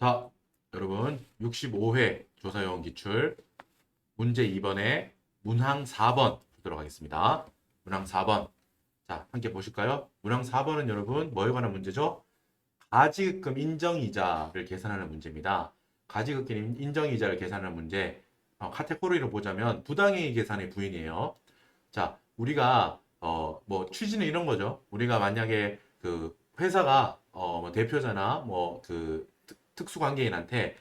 자, 여러분 65회 조사요원 기출 문제 2번에 문항 4번 보도록 하겠습니다. 문항 4번. 자, 함께 보실까요? 문항 4번은 여러분 뭐에 관한 문제죠? 가지급금 인정이자를 계산하는 문제입니다. 가지급금 인정이자를 계산하는 문제. 카테고리로 보자면 부당행위 계산의 부인이에요. 자, 우리가 뭐 취지는 이런 거죠. 우리가 만약에 그 회사가 뭐 대표자나 뭐 그 특수관계인한테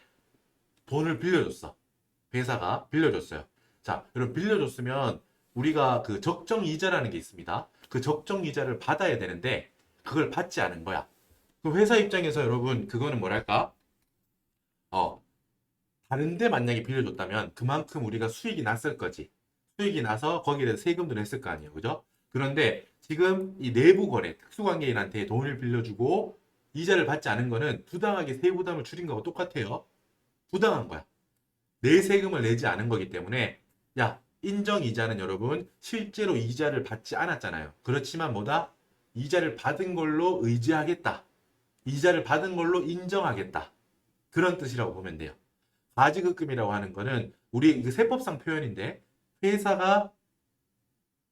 돈을 빌려줬어. 회사가 빌려줬어요. 자, 여러분 빌려줬으면 우리가 그 적정 이자라는 게 있습니다. 그 적정 이자를 받아야 되는데 그걸 받지 않은 거야. 그 회사 입장에서 여러분 그거는 뭐랄까? 어, 다른데 만약에 빌려줬다면 그만큼 우리가 수익이 났을 거지. 수익이 나서 거기에 대해서 세금도 냈을 거 아니에요. 그죠? 그런데 지금 이 내부 거래, 특수관계인한테 돈을 빌려주고 이자를 받지 않은 거는 부당하게 세부담을 줄인 거하고 똑같아요. 부당한 거야. 내 세금을 내지 않은 거기 때문에 야, 인정 이자는 여러분 실제로 이자를 받지 않았잖아요. 그렇지만 뭐다? 이자를 받은 걸로 의지하겠다. 이자를 받은 걸로 인정하겠다. 그런 뜻이라고 보면 돼요. 가지급금이라고 하는 거는 우리 그 세법상 표현인데 회사가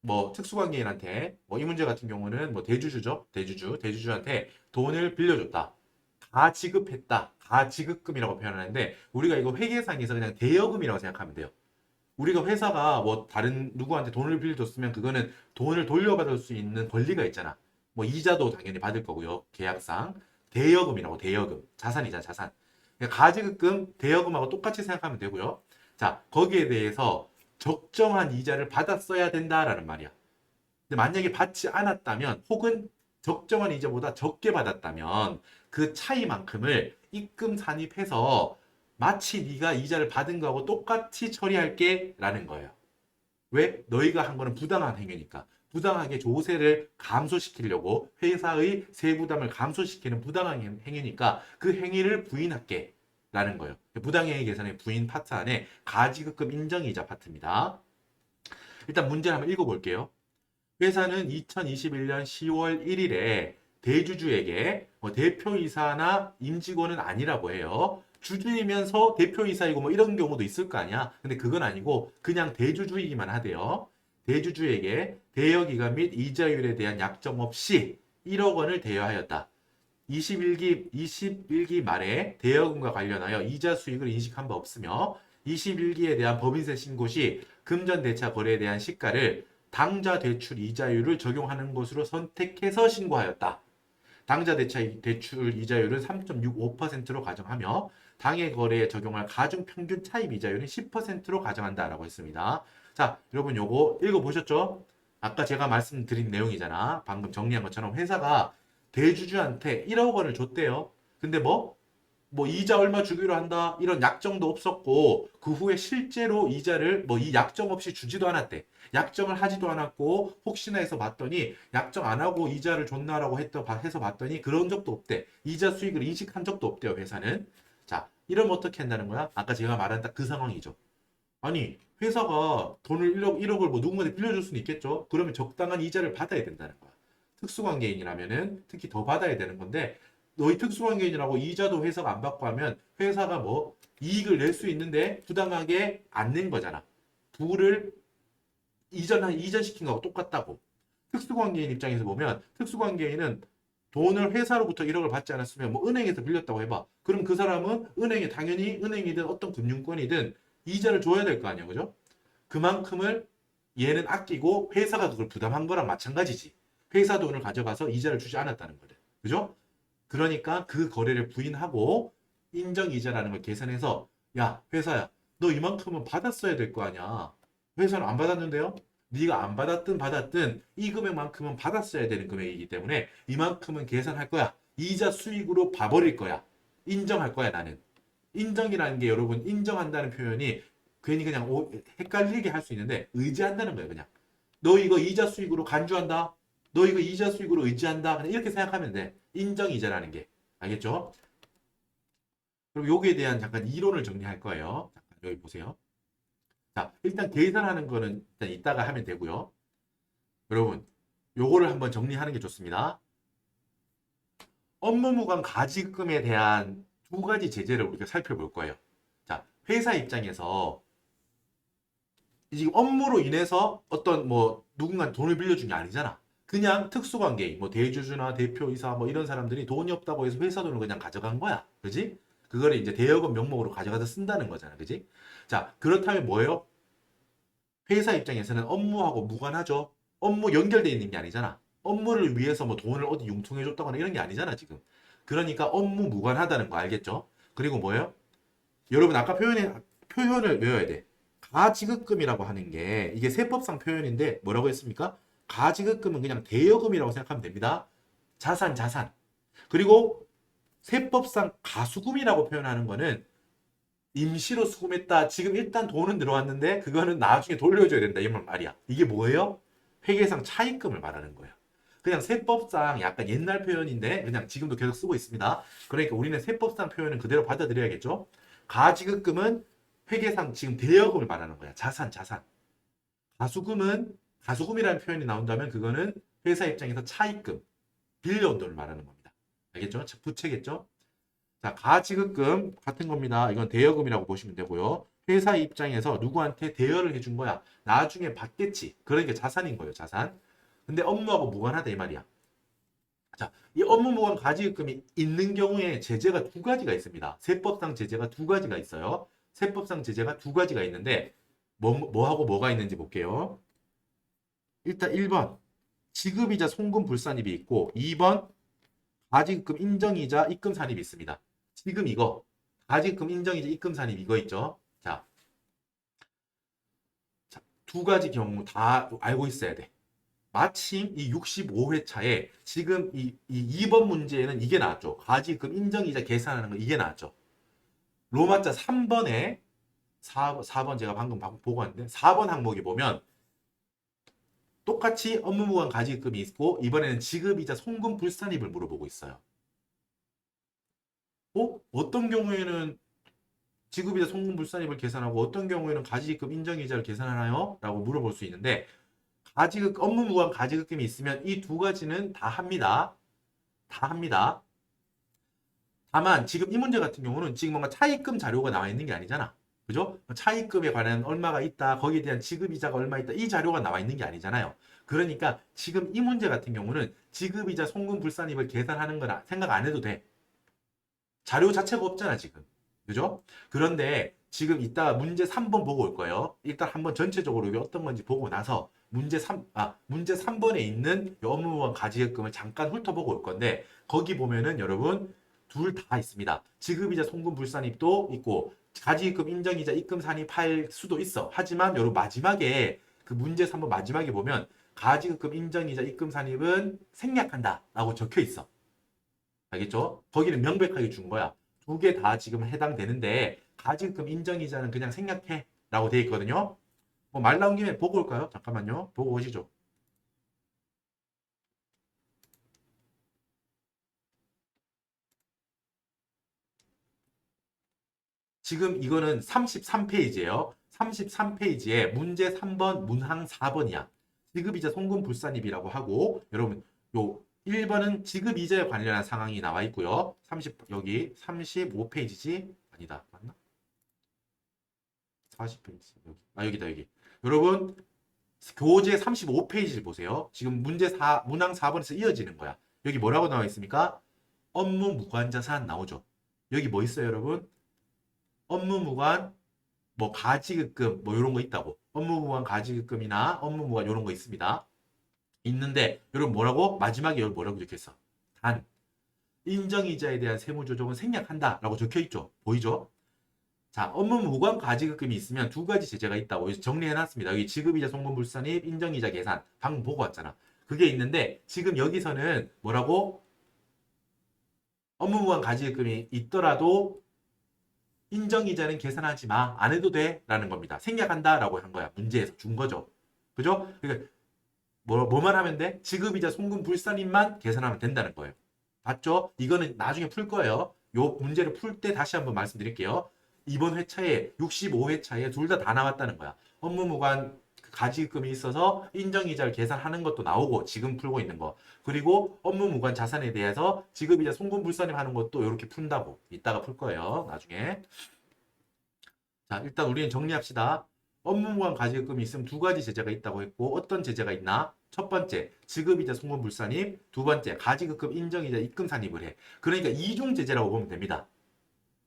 뭐 특수관계인한테 뭐 이 문제 같은 경우는 뭐 대주주죠. 대주주한테 돈을 빌려줬다. 가지급했다. 가지급금이라고 표현하는데 우리가 이거 회계상에서 그냥 대여금이라고 생각하면 돼요. 우리가 회사가 뭐 다른 누구한테 돈을 빌려줬으면 그거는 돈을 돌려받을 수 있는 권리가 있잖아. 뭐 이자도 당연히 받을 거고요. 계약상. 대여금이라고 대여금. 자산이자 자산. 그러니까 가지급금 대여금하고 똑같이 생각하면 되고요. 자, 거기에 대해서 적정한 이자를 받았어야 된다라는 말이야. 근데 만약에 받지 않았다면 혹은 적정한 이자보다 적게 받았다면 그 차이만큼을 입금 산입해서 마치 네가 이자를 받은 거하고 똑같이 처리할게 라는 거예요. 왜? 너희가 한 거는 부당한 행위니까. 부당하게 조세를 감소시키려고 회사의 세부담을 감소시키는 부당한 행위니까 그 행위를 부인할게 라는 거예요. 부당행위 계산의 부인 파트 안에 가지급금 인정이자 파트입니다. 일단 문제를 한번 읽어볼게요. 회사는 2021년 10월 1일에 대주주에게 대표이사나 임직원은 아니라고 해요. 주주이면서 대표이사이고 뭐 이런 경우도 있을 거 아니야. 근데 그건 아니고 그냥 대주주이기만 하대요. 대주주에게 대여기간 및 이자율에 대한 약정 없이 1억 원을 대여하였다. 21기 말에 대여금과 관련하여 이자 수익을 인식한 바 없으며 21기에 대한 법인세 신고 시 금전대차 거래에 대한 시가를 당좌 대출 이자율을 적용하는 것으로 선택해서 신고하였다. 당좌 대출 이자율은 3.65%로 가정하며 당해 거래에 적용할 가중 평균 차입 이자율은 10%로 가정한다라고 했습니다. 자, 여러분 요거 읽어보셨죠? 아까 제가 말씀드린 내용이잖아. 방금 정리한 것처럼 회사가 대주주한테 1억 원을 줬대요. 근데 뭐 이자 얼마 주기로 한다 이런 약정도 없었고 그 후에 실제로 이자를 뭐 이 약정 없이 주지도 않았대. 약정을 하지도 않았고 혹시나 해서 봤더니 약정 안 하고 이자를 줬나라고 해서 봤더니 그런 적도 없대. 이자 수익을 인식한 적도 없대요 회사는. 자, 이러면 어떻게 한다는 거야? 아까 제가 말한 딱 그 상황이죠. 아니 회사가 돈을 1억을 뭐 누군가한테 빌려줄 수는 있겠죠. 그러면 적당한 이자를 받아야 된다는 거야. 특수관계인이라면은 특히 더 받아야 되는 건데 너희 특수관계인이라고 이자도 회사가 안 받고 하면 회사가 뭐 이익을 낼 수 있는데 부당하게 안 낸 거잖아. 부를 이전시킨 거하고 똑같다고. 특수관계인 입장에서 보면 특수관계인은 돈을 회사로부터 1억을 받지 않았으면 뭐 은행에서 빌렸다고 해봐. 그럼 그 사람은 은행에 당연히 은행이든 어떤 금융권이든 이자를 줘야 될 거 아니야, 그죠? 그만큼을 얘는 아끼고 회사가 그걸 부담한 거랑 마찬가지지. 회사 돈을 가져가서 이자를 주지 않았다는 거래. 그죠? 그러니까 그 거래를 부인하고 인정이자라는 걸 계산해서 야, 회사야, 너 이만큼은 받았어야 될 거 아니야. 회사는 안 받았는데요? 네가 안 받았든 받았든 이 금액만큼은 받았어야 되는 금액이기 때문에 이만큼은 계산할 거야. 이자 수익으로 봐버릴 거야. 인정할 거야, 나는. 인정이라는 게 여러분 인정한다는 표현이 괜히 그냥 헷갈리게 할 수 있는데 의지한다는 거예요, 그냥. 너 이거 이자 수익으로 간주한다. 너 이거 이자 수익으로 의지한다. 그냥 이렇게 생각하면 돼. 인정이자라는 게. 알겠죠? 그럼 여기에 대한 잠깐 이론을 정리할 거예요. 잠깐 여기 보세요. 자, 일단 계산하는 거는 일단 이따가 하면 되고요. 여러분, 요거를 한번 정리하는 게 좋습니다. 업무무관 가지금에 대한 두 가지 제재를 우리가 살펴볼 거예요. 자, 회사 입장에서 지금 업무로 인해서 어떤 뭐 누군가 돈을 빌려준 게 아니잖아. 그냥 특수관계인 뭐 대주주나 대표이사 뭐 이런 사람들이 돈이 없다고 해서 회사 돈을 그냥 가져간 거야. 그지? 그거를 이제 대여금 명목으로 가져가서 쓴다는 거잖아. 그지? 자, 그렇다면 뭐예요? 회사 입장에서는 업무하고 무관하죠. 업무 연결돼 있는 게 아니잖아. 업무를 위해서 뭐 돈을 어디 융통해 줬다거나 이런 게 아니잖아, 지금. 그러니까 업무 무관하다는 거 알겠죠? 그리고 뭐예요? 여러분 아까 표현을 외워야 돼. 가지급금이라고 하는 게 이게 세법상 표현인데 뭐라고 했습니까? 가지급금은 그냥 대여금이라고 생각하면 됩니다. 자산. 그리고 세법상 가수금이라고 표현하는 거는 임시로 수금했다. 지금 일단 돈은 들어왔는데 그거는 나중에 돌려줘야 된다. 이 말이야. 이게 뭐예요? 회계상 차입금을 말하는 거예요. 그냥 세법상 약간 옛날 표현인데 그냥 지금도 계속 쓰고 있습니다. 그러니까 우리는 세법상 표현은 그대로 받아들여야겠죠. 가지급금은 회계상 지금 대여금을 말하는 거야. 자산. 가수금이라는 표현이 나온다면 그거는 회사 입장에서 차입금, 빌려온 돈을 말하는 겁니다. 알겠죠? 부채겠죠? 자, 가지급금 같은 겁니다. 이건 대여금이라고 보시면 되고요. 회사 입장에서 누구한테 대여를 해준 거야. 나중에 받겠지. 그러니까 자산인 거예요. 자산. 근데 업무하고 무관하다 이 말이야. 자, 이 업무 무관 가지급금이 있는 경우에 제재가 두 가지가 있습니다. 세법상 제재가 두 가지가 있어요. 세법상 제재가 두 가지가 있는데 뭐하고 뭐가 있는지 볼게요. 일단 1번 지급이자 송금 불산입이 있고 2번 가지급금 인정이자 입금 산입이 있습니다. 지금 이거 가지급금 인정이자 입금 산입 이거 있죠. 자, 두 가지 경우 다 알고 있어야 돼. 마침 이 65회차에 지금 이 2번 문제에는 이게 나왔죠. 가지급금 인정이자 계산하는 거 이게 나왔죠. 로마자 3번에 4번 제가 방금 보고 왔는데 4번 항목에 보면 똑같이 업무무관 가지급금이 있고 이번에는 지급이자 송금 불산입을 물어보고 있어요. 어떤 경우에는 지급이자 송금 불산입을 계산하고 어떤 경우에는 가지급 인정이자를 계산하나요? 라고 물어볼 수 있는데 업무무관 가지급금이 있으면 이 두 가지는 다 합니다. 다 합니다. 다만 지금 이 문제 같은 경우는 지금 뭔가 차입금 자료가 나와 있는 게 아니잖아. 그죠? 차입금에 관한 얼마가 있다. 거기에 대한 지급이자가 얼마 있다. 이 자료가 나와 있는 게 아니잖아요. 그러니까 지금 이 문제 같은 경우는 지급이자 송금 불산입을 계산하는 건 생각 안 해도 돼. 자료 자체가 없잖아, 지금. 그죠? 그런데 지금 이따가 문제 3번 보고 올 거예요. 일단 한번 전체적으로 이게 어떤 건지 보고 나서 문제 3번에 있는 업무무관 가지급금을 잠깐 훑어보고 올 건데 거기 보면은 여러분 둘 다 있습니다. 지급이자 송금 불산입도 있고 가지급 인정이자 입금 산입할 수도 있어. 하지만 여러분 마지막에 그 문제 3번 마지막에 보면 가지급 인정이자 입금 산입은 생략한다 라고 적혀 있어. 알겠죠? 거기는 명백하게 준 거야. 두 개 다 지금 해당되는데 가지급 인정이자는 그냥 생략해 라고 되어 있거든요. 뭐 말 나온 김에 보고 올까요? 잠깐만요. 보고 오시죠. 지금 이거는 33페이지예요. 33페이지에 문제 3번, 문항 4번이야. 지급이자 송금 불산입이라고 하고 여러분 요 1번은 지급이자에 관련한 상황이 나와 있고요. 여기 35페이지지? 아니다. 맞나? 40페이지. 여기다 여기. 여러분 교재 35페이지를 보세요. 지금 문항 4번에서 이어지는 거야. 여기 뭐라고 나와 있습니까? 업무 무관자산 나오죠. 여기 뭐 있어요, 여러분? 업무무관 뭐 가지급금 뭐 이런 거 있다고. 업무무관 가지급금이나 업무무관 이런 거 있습니다. 있는데 여러분 뭐라고? 마지막에 여기 뭐라고 적혀있어? 단 인정이자에 대한 세무조정은 생략한다 라고 적혀있죠. 보이죠? 자, 업무무관 가지급금이 있으면 두 가지 제재가 있다고 여기서 정리해놨습니다. 여기 지급이자 송금불산입 인정이자 계산 방금 보고 왔잖아. 그게 있는데 지금 여기서는 뭐라고? 업무무관 가지급금이 있더라도 인정이자는 계산하지 마. 안 해도 돼. 라는 겁니다. 생략한다. 라고 한 거야. 문제에서 준 거죠. 그죠? 그러니까 뭐만 하면 돼? 지급이자 송금 불산입만 계산하면 된다는 거예요. 맞죠? 이거는 나중에 풀 거예요. 요 문제를 풀 때 다시 한번 말씀드릴게요. 이번 회차에 65회차에 둘 다 나왔다는 거야. 업무무관 가지급금이 있어서 인정이자를 계산하는 것도 나오고 지금 풀고 있는 거. 그리고 업무 무관 자산에 대해서 지급이자 송금불산임 하는 것도 이렇게 푼다고. 이따가 풀 거예요. 나중에. 자, 일단 우리는 정리합시다. 업무 무관 가지급금이 있으면 두 가지 제재가 있다고 했고 어떤 제재가 있나? 첫 번째, 지급이자 송금불산임. 두 번째, 가지급금 인정이자 입금 산입을 해. 그러니까 이중 제재라고 보면 됩니다.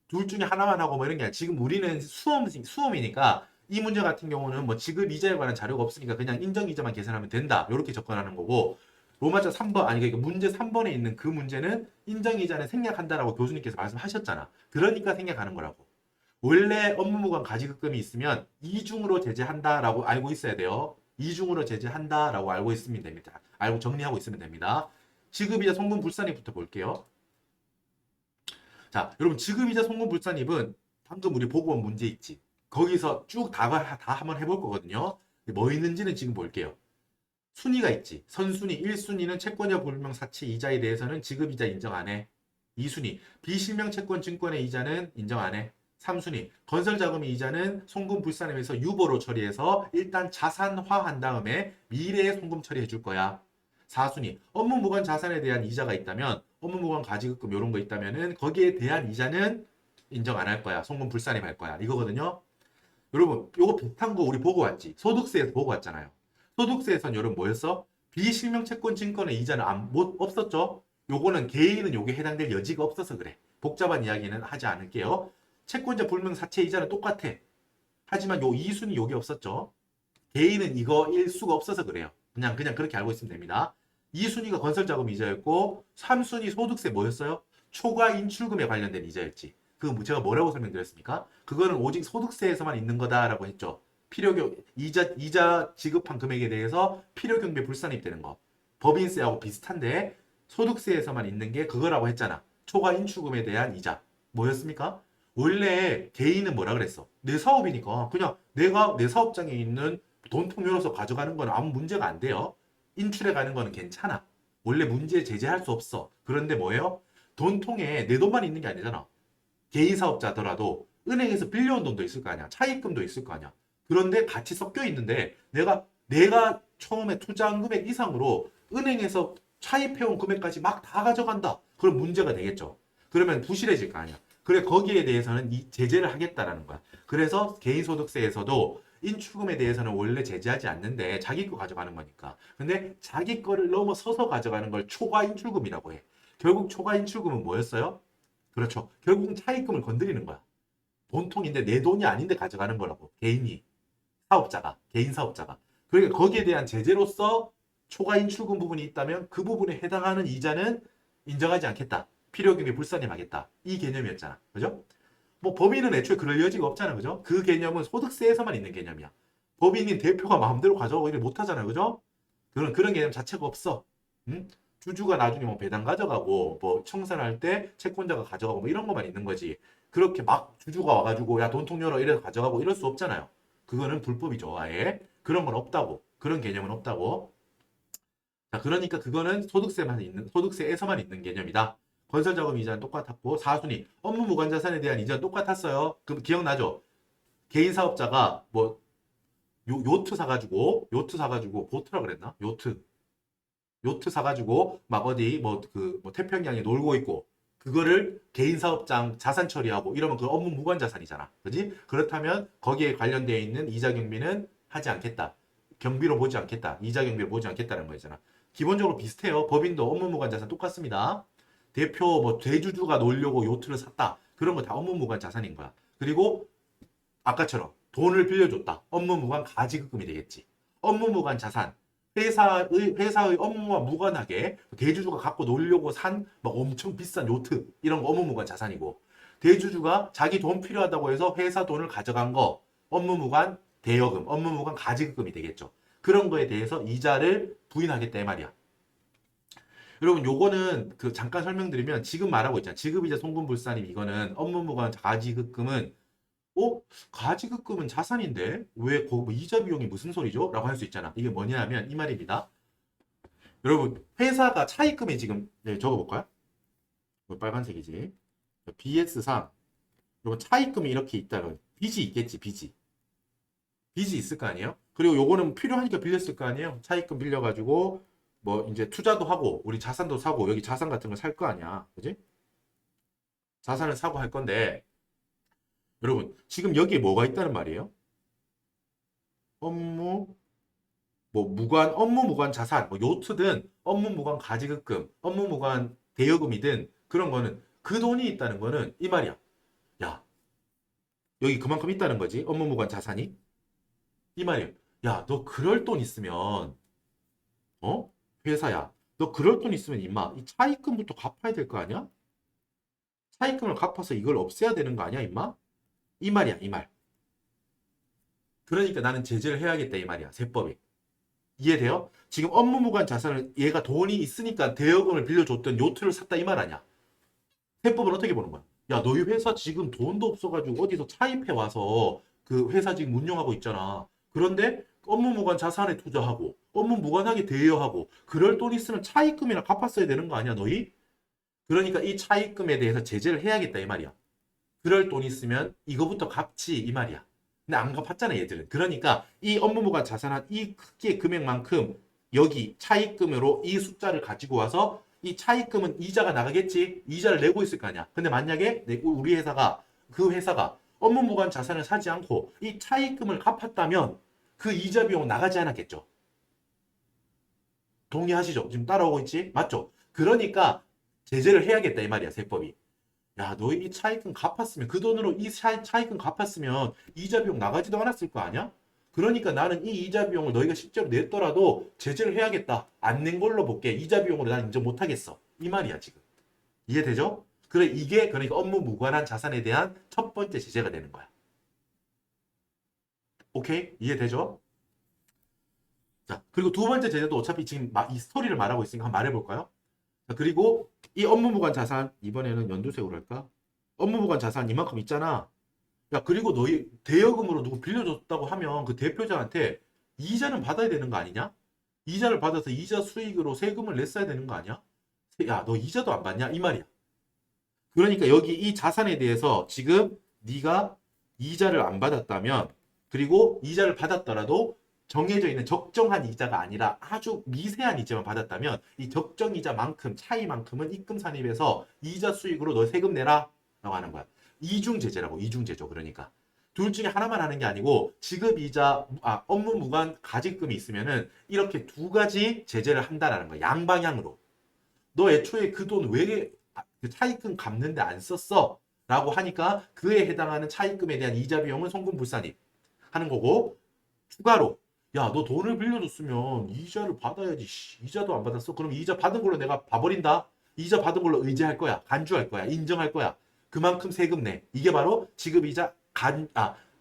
둘 중에 하나만 하고 뭐 이런 게 아니라 지금 우리는 수험이니까 이 문제 같은 경우는 뭐 지급 이자에 관한 자료가 없으니까 그냥 인정 이자만 계산하면 된다. 이렇게 접근하는 거고 로마자 3번 아니 그러니까 문제 3번에 있는 그 문제는 인정 이자는 생략한다라고 교수님께서 말씀하셨잖아. 그러니까 생략하는 거라고. 원래 업무무관 가지급금이 있으면 이중으로 제재한다라고 알고 있어야 돼요. 이중으로 제재한다라고 알고 있으면 됩니다. 알고 정리하고 있으면 됩니다. 지급이자 송금불산입부터 볼게요. 자, 여러분 지급이자 송금불산입은 방금 우리 보고 온 문제 있지. 거기서 쭉 다 한번 해볼 거거든요. 뭐 있는지는 지금 볼게요. 순위가 있지. 선순위 1순위는 채권자 불명 사채 이자에 대해서는 지급이자 인정 안 해. 2순위 비실명 채권 증권의 이자는 인정 안 해. 3순위 건설자금의 이자는 송금불산임에서 유보로 처리해서 일단 자산화한 다음에 미래에 송금 처리해 줄 거야. 4순위 업무무관 자산에 대한 이자가 있다면 업무무관 가지급금 이런 거 있다면은 거기에 대한 이자는 인정 안 할 거야. 송금불산임 할 거야. 이거거든요. 여러분 요거 비슷한 거 우리 보고 왔지. 소득세에서 보고 왔잖아요. 소득세에선 여러분 뭐였어? 비실명 채권 증권의 이자는 없었죠? 요거는 개인은 요게 해당될 여지가 없어서 그래. 복잡한 이야기는 하지 않을게요. 채권자 불명 사채 이자는 똑같아. 하지만 요 2순위 요게 없었죠. 개인은 이거일 수가 없어서 그래요. 그냥 그렇게 알고 있으면 됩니다. 2순위가 건설자금 이자였고 3순위 소득세 뭐였어요? 초과 인출금에 관련된 이자였지. 그 제가 뭐라고 설명드렸습니까? 그거는 오직 소득세에서만 있는 거다라고 했죠. 이자 지급한 금액에 대해서 필요경비 불산입되는 거. 법인세하고 비슷한데 소득세에서만 있는 게 그거라고 했잖아. 초과 인출금에 대한 이자. 뭐였습니까? 원래 개인은 뭐라 그랬어? 내 사업이니까 그냥 내가 내 사업장에 있는 돈통 열어서 가져가는 건 아무 문제가 안 돼요. 인출해 가는 거는 괜찮아. 원래 문제 제재할 수 없어. 그런데 뭐예요? 돈통에 내 돈만 있는 게 아니잖아. 개인 사업자더라도 은행에서 빌려온 돈도 있을 거 아니야. 차입금도 있을 거 아니야. 그런데 같이 섞여 있는데 내가 처음에 투자한 금액 이상으로 은행에서 차입해온 금액까지 막 다 가져간다. 그럼 문제가 되겠죠. 그러면 부실해질 거 아니야. 그래 거기에 대해서는 이 제재를 하겠다라는 거야. 그래서 개인소득세에서도 인출금에 대해서는 원래 제재하지 않는데 자기 거 가져가는 거니까. 근데 자기 거를 넘어서서 가져가는 걸 초과 인출금이라고 해. 결국 초과 인출금은 뭐였어요? 그렇죠. 결국은 차입금을 건드리는 거야. 돈통인데 내 돈이 아닌데 가져가는 거라고. 개인 사업자가. 그러니까 거기에 대한 제재로서 초과 인출금 부분이 있다면 그 부분에 해당하는 이자는 인정하지 않겠다. 필요금이 불산임하겠다. 이 개념이었잖아. 그죠? 뭐 법인은 애초에 그럴 여지가 없잖아. 그죠? 그 개념은 소득세에서만 있는 개념이야. 법인인 대표가 마음대로 가져가고 이래 못하잖아요. 그죠? 그런 개념 자체가 없어. 응? 주주가 나중에 뭐 배당 가져가고 뭐 청산할 때 채권자가 가져가고 뭐 이런 것만 있는 거지. 그렇게 막 주주가 와가지고 야 돈통 열어 이래서 가져가고 이럴 수 없잖아요. 그거는 불법이죠. 아예. 그런 건 없다고. 그런 개념은 없다고. 자, 그러니까 그거는 소득세에서만 있는 개념이다. 건설자금 이자는 똑같았고 4순위 업무 무관 자산에 대한 이자는 똑같았어요. 그럼 기억나죠? 개인 사업자가 뭐 요트 사가지고 보트라 그랬나? 요트 사가지고 막 어디 뭐 태평양에 놀고 있고 그거를 개인 사업장 자산 처리하고 이러면 그 업무 무관 자산이잖아. 그지? 그렇다면 거기에 관련되어 있는 이자 경비는 하지 않겠다. 경비로 보지 않겠다. 이자 경비로 보지 않겠다는 거잖아. 기본적으로 비슷해요. 법인도 업무 무관 자산 똑같습니다. 대표 뭐 대주주가 놀려고 요트를 샀다. 그런 거 다 업무 무관 자산인 거야. 그리고 아까처럼 돈을 빌려줬다. 업무 무관 가지급금이 되겠지. 업무 무관 자산. 회사의 업무와 무관하게 대주주가 갖고 놀려고 산 막 엄청 비싼 요트 이런 거 업무 무관 자산이고 대주주가 자기 돈 필요하다고 해서 회사 돈을 가져간 거 업무 무관 대여금, 업무 무관 가지급금이 되겠죠. 그런 거에 대해서 이자를 부인하겠다 이 말이야. 여러분 요거는 그 잠깐 설명드리면 지금 말하고 있잖아. 지급이자 송금불산임 이거는 업무 무관 가지급금은 가지급금은 자산인데 왜 뭐 이자 비용이 무슨 소리죠? 라고 할 수 있잖아. 이게 뭐냐면 이 말입니다. 여러분 회사가 차입금이 지금 적어볼까요? 빨간색이지. BS상 여러분 차입금이 이렇게 있다면 빚이 있겠지 빚이. 빚이 있을 거 아니에요? 그리고 요거는 필요하니까 빌렸을 거 아니에요? 차입금 빌려가지고 뭐 이제 투자도 하고 우리 자산도 사고 여기 자산 같은 거 살 거 아니야. 그지? 자산을 사고 할 건데 여러분 지금 여기에 뭐가 있다는 말이에요? 업무 뭐 무관 업무 무관 자산 뭐 요트든 업무 무관 가지급금 업무 무관 대여금이든 그런 거는 그 돈이 있다는 거는 이 말이야. 야 여기 그만큼 있다는 거지 업무 무관 자산이 이 말이야. 야 너 그럴 돈 있으면 어 회사야 너 그럴 돈 있으면 임마 이 차입금부터 갚아야 될 거 아니야? 차입금을 갚아서 이걸 없애야 되는 거 아니야 임마? 이 말이야 이 말. 그러니까 나는 제재를 해야겠다 이 말이야 세법이. 이해돼요? 지금 업무 무관 자산을 얘가 돈이 있으니까 대여금을 빌려줬던 요트를 샀다 이 말 아니야. 세법은 어떻게 보는 거야? 야, 너희 회사 지금 돈도 없어가지고 어디서 차입해 와서 그 회사 지금 운영하고 있잖아. 그런데 업무 무관 자산에 투자하고 업무 무관하게 대여하고 그럴 돈 있으면 차입금이나 갚았어야 되는 거 아니야, 너희? 그러니까 이 차입금에 대해서 제재를 해야겠다 이 말이야. 그럴 돈 있으면 이거부터 갚지 이 말이야. 근데 안 갚았잖아 얘들은. 그러니까 이 업무무관 자산한 이 크기의 금액만큼 여기 차입금으로 이 숫자를 가지고 와서 이 차입금은 이자가 나가겠지. 이자를 내고 있을 거 아니야. 근데 만약에 우리 회사가 그 회사가 업무무관 자산을 사지 않고 이 차입금을 갚았다면 그 이자 비용 나가지 않았겠죠. 동의하시죠? 지금 따라오고 있지? 맞죠? 그러니까 제재를 해야겠다 이 말이야 세법이. 야, 너 이 차익금 갚았으면 그 돈으로 이 차익금 갚았으면 이자 비용 나가지도 않았을 거 아니야? 그러니까 나는 이 이자 비용을 너희가 실제로 냈더라도 제재를 해야겠다. 안 낸 걸로 볼게. 이자 비용으로 난 인정 못 하겠어. 이 말이야, 지금. 이해되죠? 그래, 이게 그러니까 업무 무관한 자산에 대한 첫 번째 제재가 되는 거야. 오케이? 이해되죠? 자, 그리고 두 번째 제재도 어차피 지금 이 스토리를 말하고 있으니까 한번 말해볼까요? 자, 그리고 이 업무 무관 자산 이번에는 연두색으로 할까? 업무 무관 자산 이만큼 있잖아. 야, 그리고 너희 대여금으로 누구 빌려줬다고 하면 그 대표자한테 이자는 받아야 되는 거 아니냐? 이자를 받아서 이자 수익으로 세금을 냈어야 되는 거 아니야? 야, 너 이자도 안 받냐? 이 말이야. 그러니까 여기 이 자산에 대해서 지금 네가 이자를 안 받았다면 그리고 이자를 받았더라도 정해져 있는 적정한 이자가 아니라 아주 미세한 이자만 받았다면 이 적정 이자만큼 차이만큼은 입금 산입에서 이자 수익으로 너 세금 내라 라고 하는 거야. 이중제재라고 이중제조. 그러니까 둘 중에 하나만 하는 게 아니고 지급이자 업무 무관 가직금이 있으면은 이렇게 두 가지 제재를 한다라는 거야. 양방향으로. 너 애초에 그 돈 왜 차입금 갚는데 안 썼어? 라고 하니까 그에 해당하는 차입금에 대한 이자 비용은 송금불산입 하는 거고 추가로 야, 너 돈을 빌려줬으면 이자를 받아야지. 이자도 안 받았어. 그럼 이자 받은 걸로 내가 봐버린다. 이자 받은 걸로 의지할 거야. 간주할 거야. 인정할 거야. 그만큼 세금 내. 이게 바로 지급이자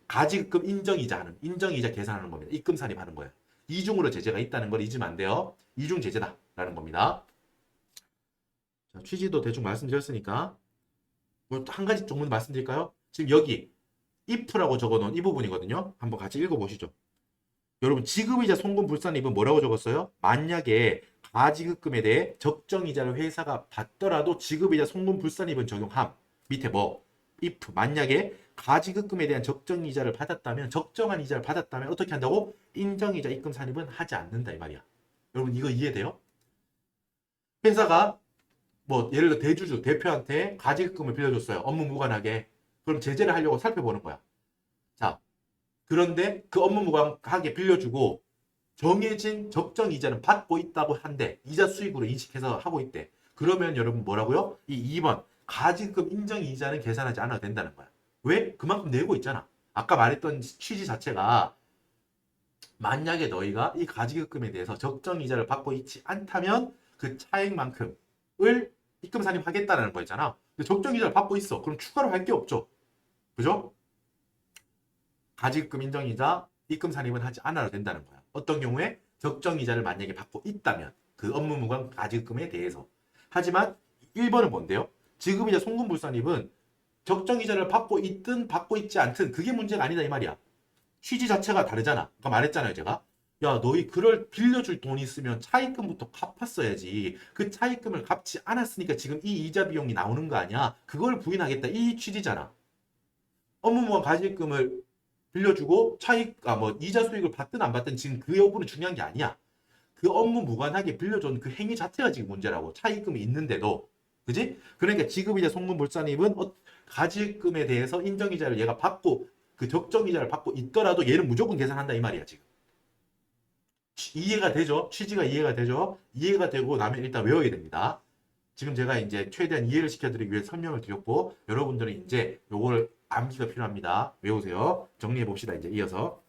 가지급 인정이자 하는 인정이자 계산하는 겁니다. 입금 산입하는 거예요. 이중으로 제재가 있다는 걸 잊으면 안 돼요. 이중 제재다라는 겁니다. 자, 취지도 대충 말씀드렸으니까 뭐 한 가지 정도 말씀드릴까요? 지금 여기 if라고 적어놓은 이 부분이거든요. 한번 같이 읽어보시죠. 여러분 지급이자 송금불산입은 뭐라고 적었어요? 만약에 가지급금에 대해 적정이자를 회사가 받더라도 지급이자 송금불산입은 적용함. 밑에 뭐 if 만약에 가지급금에 대한 적정이자를 받았다면 적정한 이자를 받았다면 어떻게 한다고? 인정이자 입금 산입은 하지 않는다 이 말이야. 여러분 이거 이해돼요? 회사가 뭐 예를 들어 대주주 대표한테 가지급금을 빌려줬어요. 업무 무관하게. 그럼 제재를 하려고 살펴보는 거야. 자, 그런데 그 업무 무관하게 빌려주고 정해진 적정 이자는 받고 있다고 한데 이자 수익으로 인식해서 하고 있대. 그러면 여러분 뭐라고요? 이 2번 가지급 인정 이자는 계산하지 않아도 된다는 거야. 왜? 그만큼 내고 있잖아. 아까 말했던 취지 자체가 만약에 너희가 이 가지급금에 대해서 적정 이자를 받고 있지 않다면 그 차액만큼을 입금 산입하겠다는 거잖아. 근데 적정 이자를 받고 있어. 그럼 추가로 할 게 없죠. 그죠? 가지급 인정이자 입금 산입은 하지 않아도 된다는 거야. 어떤 경우에 적정 이자를 만약에 받고 있다면 그 업무 무관 가지급금에 대해서. 하지만 1번은 뭔데요? 지급이자 송금불산입은 적정 이자를 받고 있든 받고 있지 않든 그게 문제가 아니다 이 말이야. 취지 자체가 다르잖아. 아까 말했잖아요 제가. 야, 너희 그럴 빌려줄 돈이 있으면 차입금부터 갚았어야지. 그 차입금을 갚지 않았으니까 지금 이 이자 비용이 나오는 거 아니야. 그걸 부인하겠다 이 취지잖아. 업무 무관 가지급금을 빌려주고 뭐 이자 수익을 받든 안 받든 지금 그 여부는 중요한 게 아니야. 그 업무 무관하게 빌려준 그 행위 자체가 지금 문제라고. 차입금이 있는데도. 그지? 그러니까 지급이자 송금불산입은 가지금에 대해서 인정이자를 얘가 받고 그 적정이자를 받고 있더라도 얘는 무조건 계산한다 이 말이야 지금. 이해가 되죠? 취지가 이해가 되죠? 이해가 되고 나면 일단 외워야 됩니다. 지금 제가 이제 최대한 이해를 시켜드리기 위해 설명을 드렸고 여러분들은 이제 요걸 암기가 필요합니다. 외우세요. 정리해 봅시다. 이제 이어서.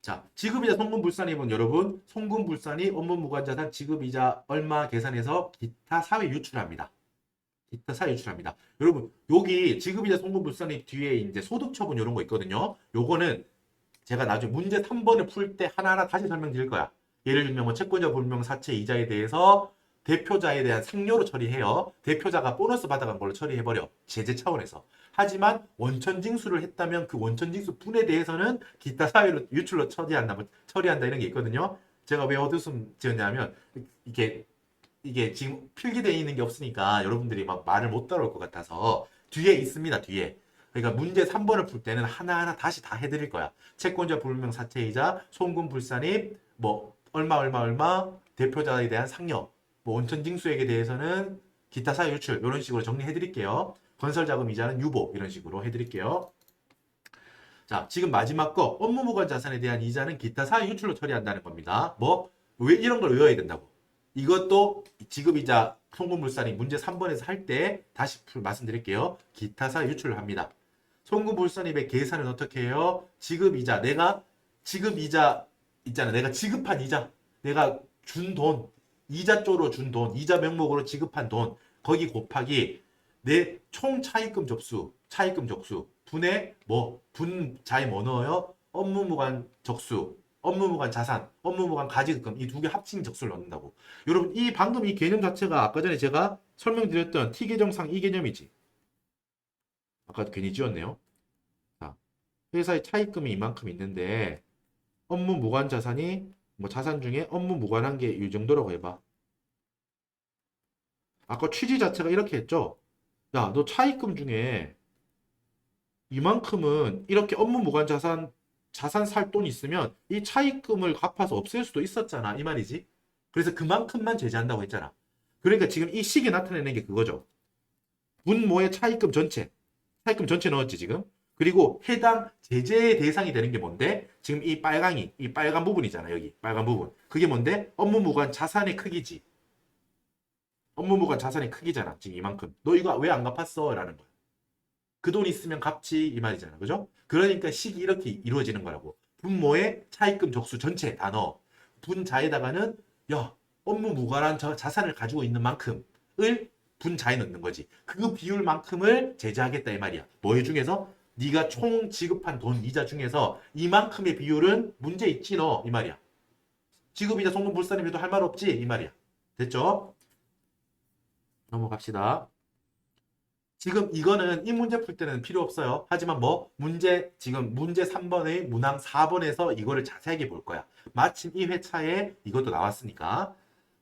자, 지급이자 송금불산입은 여러분 송금불산이 업무무관자산 지급이자 얼마 계산해서 기타 사회 유출합니다. 기타 사회 유출합니다. 여러분 여기 지급이자 송금불산입 뒤에 이제 소득처분 이런 거 있거든요. 요거는 제가 나중에 문제 3번을 풀 때 하나하나 다시 설명드릴 거야. 예를 들면 뭐 채권자 불명 사채 이자에 대해서 대표자에 대한 상여로 처리해요. 대표자가 보너스 받아간 걸로 처리해버려. 제재 차원에서. 하지만 원천징수를 했다면 그 원천징수 분에 대해서는 기타 사유로 유출로 처리한다 이런 게 있거든요. 제가 왜 어두숨 지었냐면 이게 지금 필기되어 있는 게 없으니까 여러분들이 막 말을 못 따라올 것 같아서 뒤에 있습니다. 뒤에. 그러니까 문제 3번을 풀 때는 하나하나 다시 다 해드릴 거야. 채권자 불명 사채이자 송금불산입 뭐 얼마 대표자에 대한 상여 뭐 원천징수액에 대해서는 기타 사유 유출 이런 식으로 정리해 드릴게요. 건설자금 이자는 유보 이런 식으로 해 드릴게요. 자, 지금 마지막 거 업무무관 자산에 대한 이자는 기타 사유 유출로 처리한다는 겁니다. 뭐 왜 이런 걸 외워야 된다고. 이것도 지급이자 송금불산이 문제 3번에서 할 때 다시 말씀드릴게요. 기타 사유 유출을 합니다. 송금불산입의 계산은 어떻게 해요? 지급이자 내가 지급이자 있잖아. 내가 지급한 이자 내가 준 돈 이자 쪽으로 준 돈, 이자 명목으로 지급한 돈, 거기 곱하기 내 총 차입금 접수 분의 분자에 뭐 넣어요? 업무무관 적수, 업무무관 자산, 업무무관 가지금 이 두 개 합친 적수를 넣는다고. 여러분 이 방금 이 개념 자체가 아까 전에 제가 설명드렸던 T개정상 이 개념이지. 아까 괜히 지웠네요. 자, 회사의 차입금이 이만큼 있는데 업무 무관 자산이 뭐 자산 중에 업무 무관한 게 이 정도라고 해봐. 아까 취지 자체가 이렇게 했죠. 야, 너 차입금 중에 이만큼은 이렇게 업무 무관 자산 살 돈 있으면 이 차입금을 갚아서 없앨 수도 있었잖아. 이 말이지. 그래서 그만큼만 제재한다고 했잖아. 그러니까 지금 이 식이 나타내는 게 그거죠. 분모의 차입금 전체 넣었지 지금. 그리고 해당 제재의 대상이 되는 게 뭔데? 지금 이 빨간 부분이잖아. 여기 빨간 부분. 그게 뭔데? 업무무관 자산의 크기지. 업무무관 자산의 크기잖아. 지금 이만큼. 너 이거 왜 안 갚았어? 라는 거야. 그 돈 있으면 갚지 이 말이잖아. 그죠? 그러니까 식이 이렇게 이루어지는 거라고. 분모의 차입금 적수 전체 다 넣어. 분자에다가는 야 업무무관한 자산을 가지고 있는 만큼을 분자에 넣는 거지. 그 비율만큼을 제재하겠다 이 말이야. 뭐 중에서? 네가 총 지급한 돈 이자 중에서 이만큼의 비율은 문제 있지 너 이 말이야. 지급이자 송금불산입에도 할 말 없지 이 말이야. 됐죠? 넘어갑시다. 지금 이거는 이 문제 풀 때는 필요 없어요. 하지만 지금 문제 3번의 문항 4번에서 이거를 자세하게 볼 거야. 마침 이 회차에 이것도 나왔으니까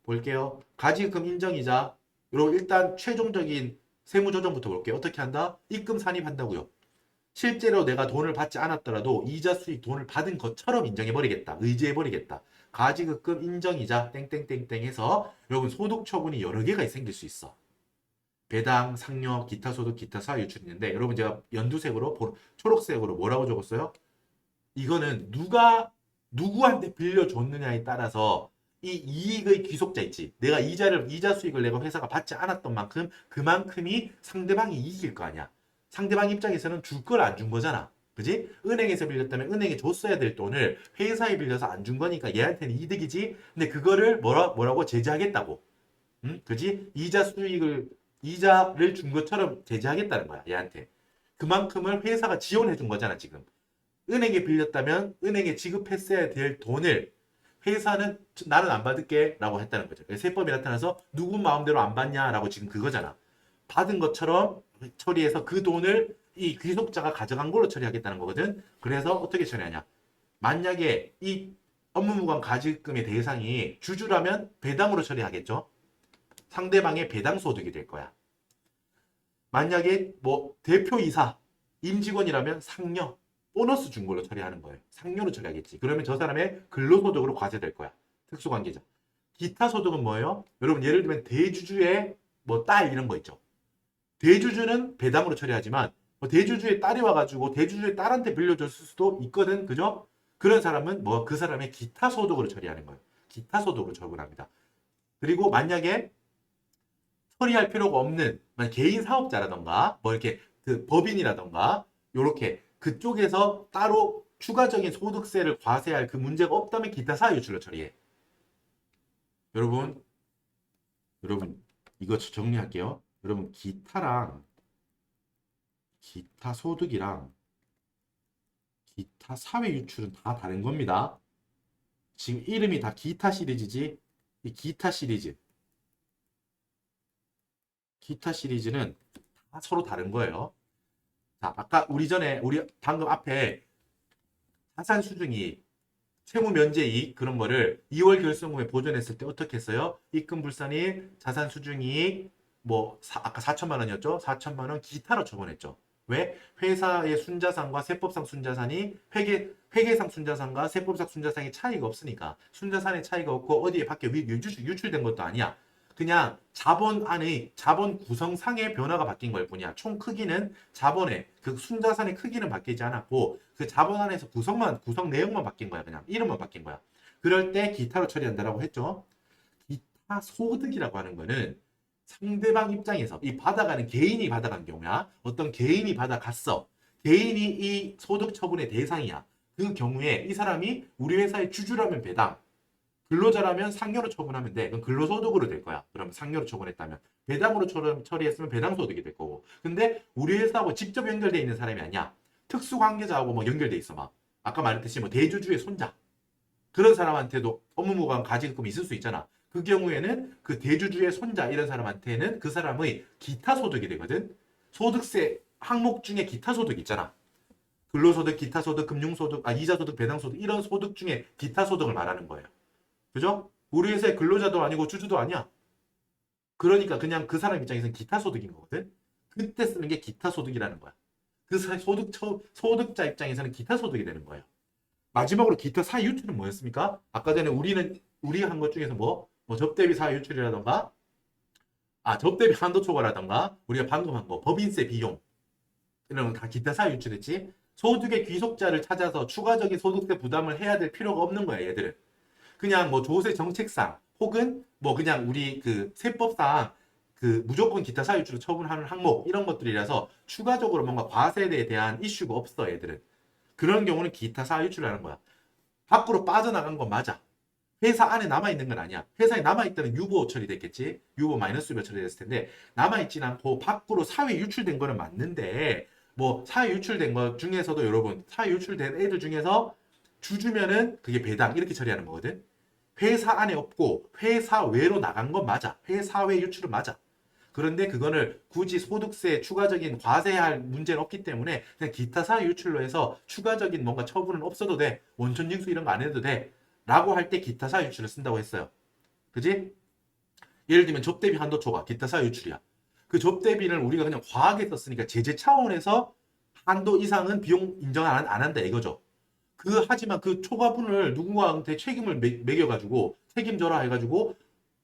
볼게요. 가지금 인정이자 그리고 일단 최종적인 세무조정부터 볼게요. 어떻게 한다? 입금 산입한다고요. 실제로 내가 돈을 받지 않았더라도 이자 수익 돈을 받은 것처럼 인정해버리겠다. 의지해버리겠다. 가지급금 인정이자 땡땡땡땡 해서 여러분 소득 처분이 여러 개가 생길 수 있어. 배당, 상여, 기타 소득, 기타 사유 유출이 있는데 여러분 제가 연두색으로 초록색으로 뭐라고 적었어요? 이거는 누구한테 빌려줬느냐에 따라서 이 이익의 귀속자 있지. 이자 수익을 내가 회사가 받지 않았던 만큼 그만큼이 상대방이 이익일 거 아니야. 상대방 입장에서는 줄 걸 안 준 거잖아. 그지? 은행에서 빌렸다면 은행에 줬어야 될 돈을 회사에 빌려서 안 준 거니까 얘한테는 이득이지. 근데 그거를 뭐라고 제재하겠다고. 응? 그지? 이자를 준 것처럼 제재하겠다는 거야. 얘한테. 그만큼을 회사가 지원해 준 거잖아, 지금. 은행에 빌렸다면 은행에 지급했어야 될 돈을 회사는 나는 안 받을게 라고 했다는 거죠. 세법이 나타나서 누구 마음대로 안 받냐라고 지금 그거잖아. 받은 것처럼 처리해서 그 돈을 이 귀속자가 가져간 걸로 처리하겠다는 거거든. 그래서 어떻게 처리하냐. 만약에 이 업무무관 가지금의 대상이 주주라면 배당으로 처리하겠죠. 상대방의 배당 소득이 될 거야. 만약에 대표이사 임직원이라면 상여, 보너스 준 걸로 처리하는 거예요. 상여로 처리하겠지. 그러면 저 사람의 근로소득으로 과세될 거야. 특수관계자. 기타 소득은 뭐예요? 여러분 예를 들면 대주주의 뭐 딸 이런 거 있죠. 대주주는 배당으로 처리하지만 뭐 대주주의 딸이 와가지고 대주주의 딸한테 빌려줬을 수도 있거든. 그죠? 그런 사람은 뭐 그 사람의 기타 소득으로 처리하는 거예요. 기타 소득으로 처분합니다. 그리고 만약에 처리할 필요가 없는 개인 사업자라던가 뭐 이렇게 그 법인이라던가 요렇게 그쪽에서 따로 추가적인 소득세를 과세할 그 문제가 없다면 기타 사유 유출로 처리해. 여러분 이거 정리할게요. 여러분 기타랑 기타 소득이랑 기타 사회 유출은 다 다른 겁니다. 지금 이름이 다 기타 시리즈지. 이 기타 시리즈는 다 서로 다른 거예요. 자, 아까 우리 방금 앞에 자산 수중이 채무 면제이익 그런 거를 2월 결손금에 보존했을 때 어떻게 했어요? 입금 불산이익, 자산 수중이익 아까 4천만 원이었죠? 4천만 원 기타로 처분했죠. 왜? 회사의 순자산과 세법상 순자산이 회계상 순자산과 세법상 순자산이 차이가 없으니까 순자산의 차이가 없고 어디에 밖에 유출된 것도 아니야. 그냥 자본 안의 자본 구성상의 변화가 바뀐 걸 뿐이야. 총 크기는 자본의 그 순자산의 크기는 바뀌지 않았고 그 자본 안에서 구성 내용만 바뀐 거야. 그냥 이름만 바뀐 거야. 그럴 때 기타로 처리한다라고 했죠. 기타 소득이라고 하는 거는 상대방 입장에서 이 받아가는 개인이 받아간 경우야. 어떤 개인이 받아갔어. 개인이 이 소득 처분의 대상이야. 그 경우에 이 사람이 우리 회사의 주주라면 배당, 근로자라면 상여로 처분하면 돼. 그럼 근로소득으로 될 거야. 그러면 상여로 처분했다면. 배당으로 처리했으면 배당소득이 될 거고. 근데 우리 회사하고 직접 연결돼 있는 사람이 아니야. 특수관계자하고 뭐 연결돼 있어 막. 아까 말했듯이 뭐 대주주의 손자. 그런 사람한테도 업무무관 가지금 있을 수 있잖아. 그 경우에는 그 대주주의 손자 이런 사람한테는 그 사람의 기타 소득이 되거든. 소득세 항목 중에 기타 소득 있잖아. 근로소득, 기타소득, 금융소득, 이자소득, 배당소득 이런 소득 중에 기타 소득을 말하는 거예요. 그죠? 우리 회사의 근로자도 아니고 주주도 아니야. 그러니까 그냥 그 사람 입장에서는 기타 소득인 거거든. 그때 쓰는 게 기타 소득이라는 거야. 그 소득자 입장에서는 기타 소득이 되는 거예요. 마지막으로 기타 사유 유출은 뭐였습니까? 아까 전에 우리가 한 것 중에서 뭐 접대비 사유 유출이라던가 접대비 한도 초과라던가 우리가 방금 한 거 법인세 비용 이런 건 다 기타 사유 유출했지. 소득의 귀속자를 찾아서 추가적인 소득세 부담을 해야 될 필요가 없는 거야, 얘들은. 그냥 뭐 조세 정책상 혹은 뭐 그냥 우리 그 세법상 그 무조건 기타 사유 유출을 처분하는 항목 이런 것들이라서 추가적으로 뭔가 과세에 대한 이슈가 없어, 얘들은. 그런 경우는 기타 사유 유출을 하는 거야. 밖으로 빠져나간 건 맞아. 회사 안에 남아있는 건 아니야. 회사에 남아있다면 유보 처리됐겠지. 유보 마이너스 유보 처리됐을 텐데 남아있진 않고 밖으로 사회 유출된 거는 맞는데 뭐 사회 유출된 것 중에서도 여러분 사회 유출된 애들 중에서 주주면은 그게 배당 이렇게 처리하는 거거든. 회사 안에 없고 회사 외로 나간 건 맞아. 회사 외 유출은 맞아. 그런데 그거를 굳이 소득세 추가적인 과세할 문제는 없기 때문에 그냥 기타 사유 유출로 해서 추가적인 뭔가 처분은 없어도 돼. 원천 징수 이런 거 안 해도 돼. 라고 할 때 기타 사유 유출을 쓴다고 했어요. 그지? 예를 들면 접대비 한도 초과 기타 사유 유출이야. 그 접대비를 우리가 그냥 과하게 썼으니까 제재 차원에서 한도 이상은 비용 인정 안 한다 이거죠. 하지만 그 초과분을 누군가한테 책임을 매겨가지고 책임져라 해가지고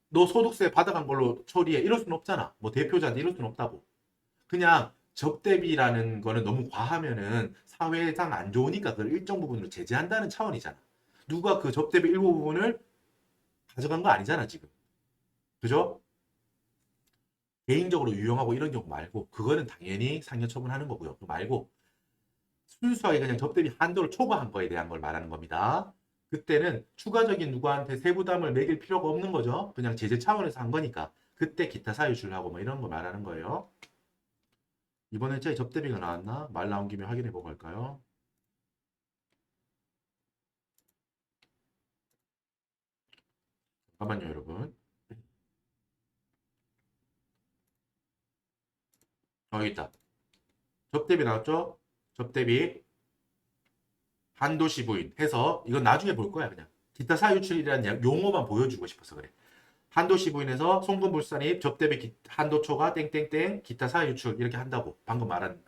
너 소득세 받아간 걸로 처리해 이럴 수는 없잖아. 뭐 대표자한테 이럴 수는 없다고. 그냥 접대비라는 거는 너무 과하면은 사회상 안 좋으니까 그걸 일정 부분으로 제재한다는 차원이잖아. 누가 그 접대비 일부 부분을 가져간 거 아니잖아 지금. 그죠? 개인적으로 유용하고 이런 경우 말고 그거는 당연히 상여 처분하는 거고요. 그거 말고 순수하게 그냥 접대비 한도를 초과한 거에 대한 걸 말하는 겁니다. 그때는 추가적인 누구한테 세부담을 매길 필요가 없는 거죠. 그냥 제재 차원에서 한 거니까. 그때 기타 사유출하고 뭐 이런 거 말하는 거예요. 이번에 제 접대비가 나왔나? 말 나온 김에 확인해 보고 갈까요? 잠깐만요, 여러분. 여기 있다. 접대비 나왔죠? 접대비 한도시 부인 해서 이건 나중에 볼 거야 그냥. 기타 사유출이라는 용어만 보여주고 싶어서 그래. 한도시 부인에서 송금불산입 접대비 한도 초과 땡땡땡 기타 사유출 이렇게 한다고 방금 말한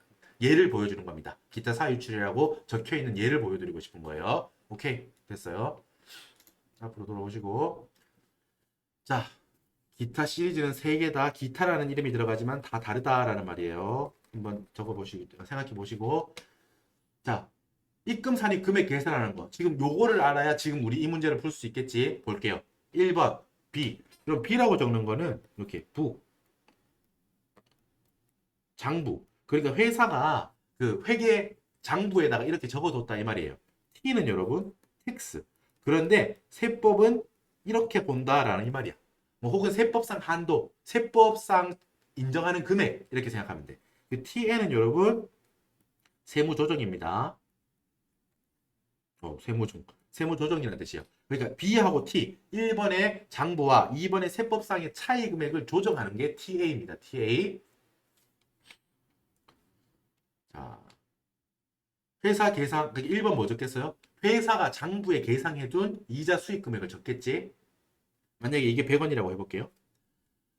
예를 보여주는 겁니다. 기타 사유출이라고 적혀 있는 예를 보여드리고 싶은 거예요. 오케이, 됐어요. 앞으로 돌아오시고, 자, 기타 시리즈는 3개다. 기타라는 이름이 들어가지만 다 다르다라는 말이에요. 한번 적어보시고, 생각해보시고. 자, 입금산입 금액 계산하는 거. 지금 요거를 알아야 지금 우리 이 문제를 풀 수 있겠지. 볼게요. 1번, B. 그럼 B라고 적는 거는 이렇게 부, 장부. 그러니까 회사가 그 회계 장부에다가 이렇게 적어뒀다 이 말이에요. T는 여러분, 텍스. 그런데 세법은 이렇게 본다라는 이 말이야. 뭐 혹은 세법상 한도, 세법상 인정하는 금액 이렇게 생각하면 돼. 그 TN은 여러분 세무조정입니다. 세무조정이라는 뜻이에요. 그러니까 B하고 T, 1번의 장부와 2번의 세법상의 차이 금액을 조정하는 게 TA입니다. TA. 자, 회사 계산, 1번 뭐 적겠어요? 회사가 장부에 계상해둔 이자 수익 금액을 적겠지. 만약에 이게 100원이라고 해볼게요.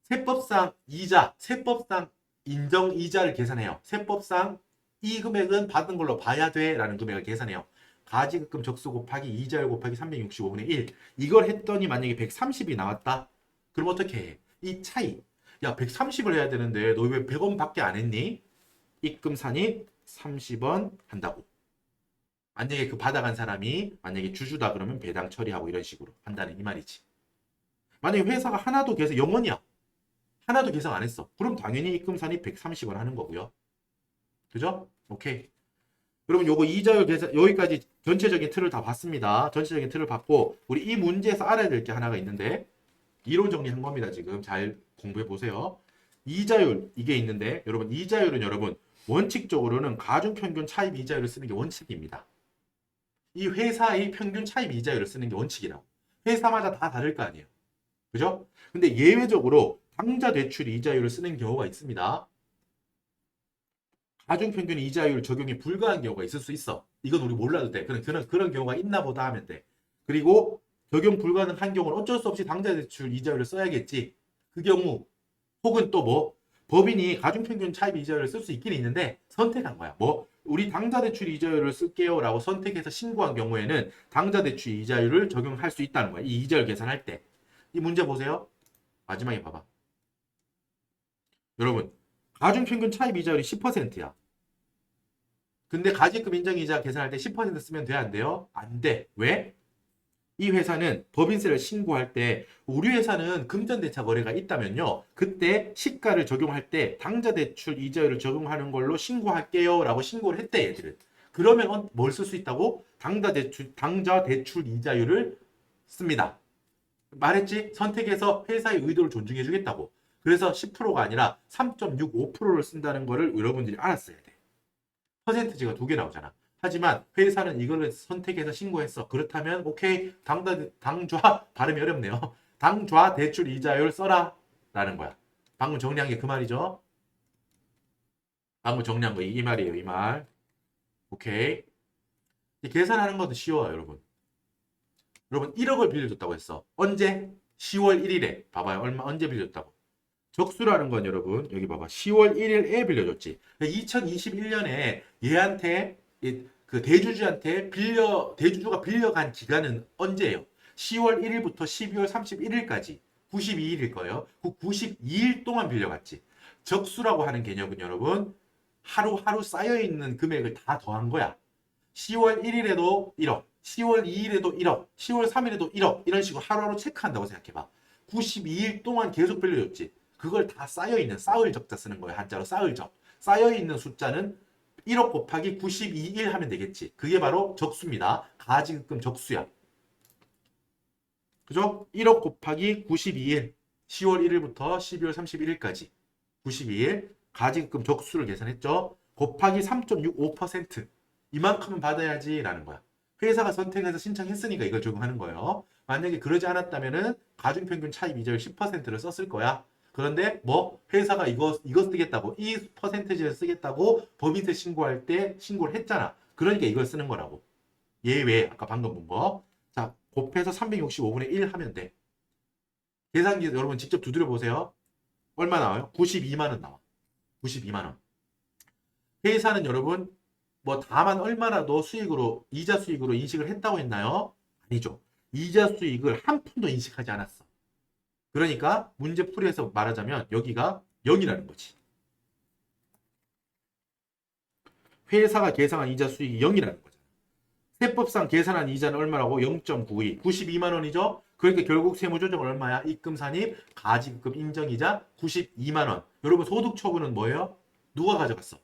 세법상 이자, 세법상 인정 이자를 계산해요. 세법상 이 금액은 받은 걸로 봐야 돼 라는 금액을 계산해요. 가지급금 적수 곱하기 이자율 곱하기 365분의 1. 이걸 했더니 만약에 130이 나왔다. 그럼 어떻게 해? 이 차이. 야, 130을 해야 되는데 너 왜 100원밖에 안 했니? 입금산이 30원 한다고. 만약에 그 받아간 사람이 만약에 주주다 그러면 배당 처리하고 이런 식으로 한다는 이 말이지. 만약에 회사가 하나도 계산 0원이야. 하나도 계산 안 했어. 그럼 당연히 입금산이 130원 하는 거고요. 그죠? 오케이. 여러분 요거 이자율 계산 여기까지 전체적인 틀을 다 봤습니다. 전체적인 틀을 봤고 우리 이 문제에서 알아야 될 게 하나가 있는데 이론 정리한 겁니다. 지금 잘 공부해 보세요. 이자율 이게 있는데 여러분 이자율은 여러분 원칙적으로는 가중평균 차입 이자율을 쓰는 게 원칙입니다. 이 회사의 평균 차입 이자율을 쓰는 게 원칙이라고. 회사마다 다 다를 거 아니에요. 그죠? 근데 예외적으로 당좌 대출 이자율을 쓰는 경우가 있습니다. 가중평균 이자율 적용이 불가한 경우가 있을 수 있어. 이건 우리 몰라도 돼. 그런 경우가 있나 보다 하면 돼. 그리고 적용 불가능한 경우는 어쩔 수 없이 당좌 대출 이자율을 써야겠지. 그 경우 혹은 또 뭐 법인이 가중평균 차입 이자율을 쓸 수 있긴 있는데 선택한 거야. 뭐 우리 당좌 대출 이자율을 쓸게요 라고 선택해서 신고한 경우에는 당좌 대출 이자율을 적용할 수 있다는 거야. 이 이자율 계산할 때. 이 문제 보세요. 마지막에 봐봐. 여러분 가중평균 차입 이자율이 10%야. 근데 가지급 인정이자 계산할 때 10% 쓰면 돼? 안 돼요? 안 돼. 왜? 이 회사는 법인세를 신고할 때 우리 회사는 금전대차 거래가 있다면요. 그때 시가를 적용할 때 당좌대출 이자율을 적용하는 걸로 신고할게요 라고 신고를 했대 얘들은. 그러면 뭘 쓸 수 있다고? 당좌대출 이자율을 씁니다. 말했지? 선택해서 회사의 의도를 존중해 주겠다고. 그래서 10%가 아니라 3.65%를 쓴다는 거를 여러분들이 알았어야 돼. 퍼센트지가 2개 나오잖아. 하지만 회사는 이걸 선택해서 신고했어. 그렇다면 오케이 당좌 발음이 어렵네요. 당좌 대출 이자율 써라 라는 거야. 방금 정리한 게 그 말이죠. 방금 정리한 거 이 말이에요. 이 말. 오케이. 계산하는 것도 쉬워요 여러분. 여러분 1억을 빌려줬다고 했어. 언제? 10월 1일에. 봐봐요. 언제 빌려줬다고. 적수라는 건 여러분 여기 봐봐 10월 1일에 빌려줬지. 2021년에 얘한테 그 대주주한테 대주주가 빌려간 기간은 언제예요? 10월 1일부터 12월 31일까지 92일일 거예요. 그 92일 동안 빌려갔지. 적수라고 하는 개념은 여러분 하루하루 쌓여있는 금액을 다 더한 거야. 10월 1일에도 1억, 10월 2일에도 1억, 10월 3일에도 1억 이런 식으로 하루하루 체크한다고 생각해봐. 92일 동안 계속 빌려줬지. 그걸 다 쌓여있는 쌓을 적자 쓰는 거예요. 한자로 쌓을 적. 쌓여있는 숫자는 1억 곱하기 92일 하면 되겠지. 그게 바로 적수입니다. 가지급금 적수야. 그죠? 1억 곱하기 92일. 10월 1일부터 12월 31일까지 92일 가지급금 적수를 계산했죠. 곱하기 3.65%. 이만큼은 받아야지 라는 거야. 회사가 선택해서 신청했으니까 이걸 적용하는 거예요. 만약에 그러지 않았다면은 가중평균 차입 이자율 10%를 썼을 거야. 그런데 뭐 회사가 이거 쓰겠다고 이 퍼센테이지를 쓰겠다고 법인세 신고할 때 신고를 했잖아. 그러니까 이걸 쓰는 거라고. 예외 아까 방금 본 거. 자 곱해서 365분의 1 하면 돼. 계산기 여러분 직접 두드려 보세요. 얼마 나와요? 92만 원 나와. 92만 원. 회사는 여러분 뭐 다만 얼마라도 수익으로 이자 수익으로 인식을 했다고 했나요? 아니죠. 이자 수익을 한 푼도 인식하지 않았어. 그러니까 문제 풀이에서 말하자면 여기가 0이라는 거지. 회사가 계산한 이자 수익이 0이라는 거잖아. 세법상 계산한 이자는 얼마라고? 0.92. 92만 원이죠? 그러니까 결국 세무조정은 얼마야? 입금 산입, 가지급 인정이자 92만 원. 여러분 소득 처분은 뭐예요? 누가 가져갔어?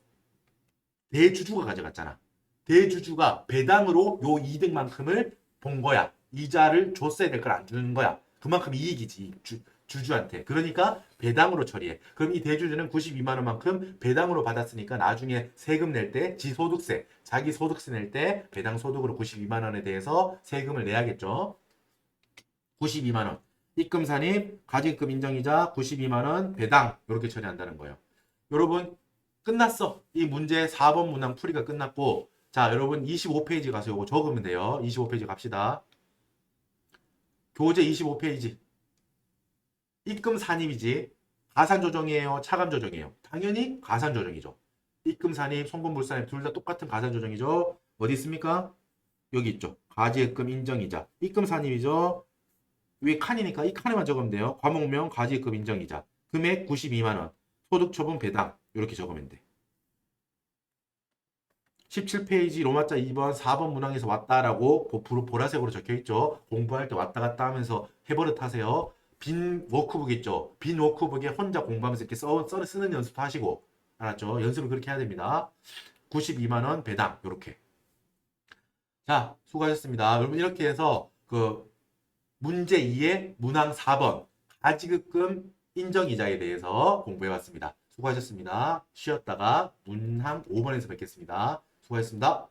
대주주가 가져갔잖아. 대주주가 배당으로 요 이득만큼을 본 거야. 이자를 줬어야 될 걸 안 주는 거야. 그만큼 이익이지. 주주한테. 그러니까 배당으로 처리해. 그럼 이 대주주는 92만 원만큼 배당으로 받았으니까 나중에 세금 낼 때 지소득세, 자기 소득세 낼 때 배당 소득으로 92만 원에 대해서 세금을 내야겠죠. 92만 원. 입금 산입, 가진급 인정이자 92만 원 배당 이렇게 처리한다는 거예요. 여러분 끝났어. 이 문제 4번 문항 풀이가 끝났고 자 여러분 25페이지 가서 이거 적으면 돼요. 25페이지 갑시다. 교재 25페이지. 입금 산입이지. 가산 조정이에요? 차감 조정이에요? 당연히 가산 조정이죠. 입금 산입, 송금 불산입 둘 다 똑같은 가산 조정이죠. 어디 있습니까? 여기 있죠. 가지입금 인정이자. 입금 산입이죠. 위에 칸이니까 이 칸에만 적으면 돼요. 과목명 가지입금 인정이자. 금액 92만 원. 소득 처분 배당. 이렇게 적으면 돼. 17페이지 로마자 2번 4번 문항에서 왔다라고 보라색으로 적혀있죠. 공부할 때 왔다 갔다 하면서 해버릇 하세요. 빈 워크북 있죠. 빈 워크북에 혼자 공부하면서 이렇게 쓰는 연습도 하시고 알았죠? 연습을 그렇게 해야 됩니다. 92만 원 배당 이렇게. 자 수고하셨습니다. 여러분 이렇게 해서 그 문제 2의 문항 4번 가지급금 인정이자에 대해서 공부해봤습니다. 수고하셨습니다. 쉬었다가 문항 5번에서 뵙겠습니다. 수고하셨습니다.